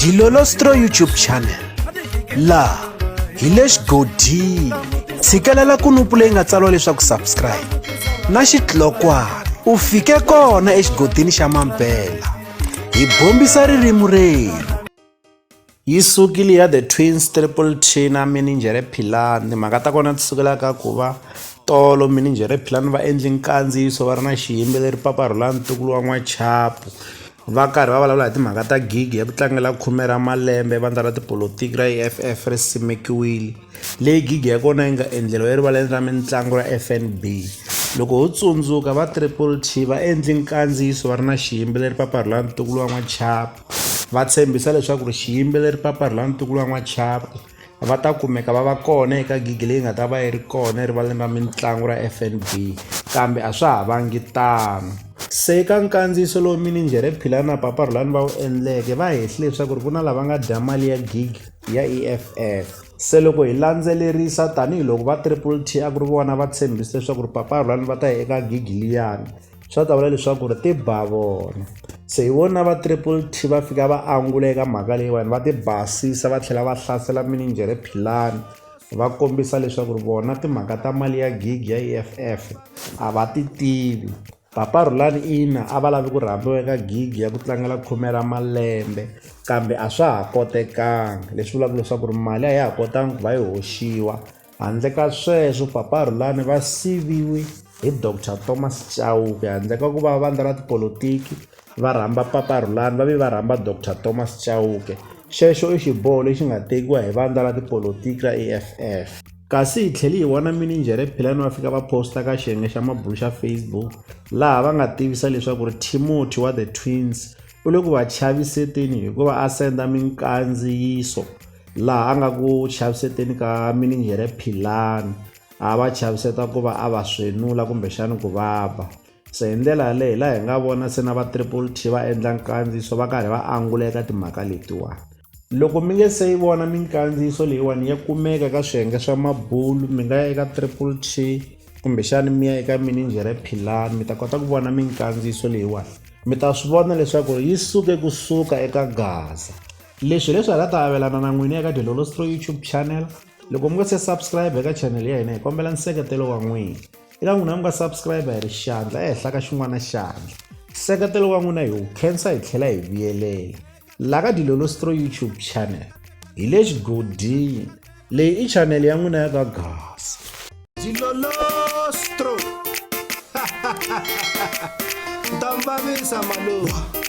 Dilolostro YouTube channel laha hi le xigodini tshikelela kunupu leyi nga tsariwa leswaku subscribe na xitlokwana u fike kona exigodini xa Mampela hi bombisa ririmi renu. Yi sukile ya The Twins Triple T na Minijere Philani. Timhaka ta kona ti sukela ka ku va tolo Minijere Philani va endli nkandziyiso va ri na xiyimbeleri Paparhula Ntukulu wa N'wachapu va karhi va vulavula hi timhaka ta gigi ya ku tlangela 10 ra malembe vandla ra tipolotiki ra EFF ri simekiwile, leyi gigi ya kona yi nga endleriwa erivaleni ra mitlangu ra FNB. Loko ho tsundzuka va Triple T va endli nkandziyiso va ri na xiyimbeleri Paparhula Ntukulu wa N'wachapu, va tshembisa leswaku ri xiyimbeleri Paparhula Ntukulu wa N'wachapu va ta kumeka va va kona eka gigi leyi nga ta va yi ri kona erivaleni ra mitlangu ra FNB, kambe a swa ha vangi tano. Se eka nkandziyiso lowu Minijere Philani na Paparhulani va wu endleke va hehli leswaku ri ku na lava nga dya mali ya gigi ya EFF. Se loko hi landzelerisa tanihiloko va Triple T a ku ri vona va tshembise leswaku ri Paparhulani va ta ya eka gigi liyani, swa ta vula leswaku ri ti ba vona. Se hi vona va Triple T va fika va angula eka mhaka leyiwani, va ti basisa va tlhela va hlasela Minijere Philani va kombisa leswaku ri vona timhaka ta mali ya gigi ya EFF a va ti tivi. Paparhulani ina a va lavi ku rhambiwa eka gigi ya ku tlangela 10 ra malembe, kambe a swa ha kotekanga, leswi vulaka leswaku ri mali a ya ha kotanga ku va yi hoxiwa. Handle ka sweswo Paparhulani va siviwe hi Dr Thomas Chauke, handle ka ku va vandla ra tipolotiki va rhamba Paparhulani va vi va rhamba Dr Thomas Chauke. Xexo i xiboho lexi nga tekiwa hi vandla ra tipolotiki ra EFF. Kasi hi tlhela hi vona Minijere Philani va fika va posta ka xiyenge xa mabulu xa Facebook laha va nga tivisa leswaku ri Timothy wa The Twins u le ku va chaviseteni hikuva a senda minkandziyiso laha a nga ku chaviseteni ka Minijere Philani, a va chaviseta ku va a va swenula kumbexani ku vava. Se hi ndlela yaleyo laha hi nga vona se na va Triple T va endla nkandziyiso va karhi va angula eka timhaka letiwani. Loko mi nge se yi vona minkandziyiso leyiwani ya kumeka ka swiyenge swa mabulu, mi nga ya eka Triple T kumbexani mi ya eka Minijere Philani mi ta kota ku vona minkandziyiso leyiwani. Mi ta swi vona leswaku yi suke kusuka eka Gaza. Leswi hi nga ta avelana na n'wina eka Dilolostro YouTube channel. Loko mi nga se subscribe eka channel ya hina hi kombela nseketelo wa n'wina. Eka n'wina mi nga subscribe hi ri xandla ehenhla ka xin'wana xandla. Nseketelo wa n'wina hi wu khensa hi tlhela hi vuyelela. La ka Dilolostro YouTube channel hi le xigodini, leyi i channel ya n'wina ya ka Gaza. Dilolostro ta mbavisa malume.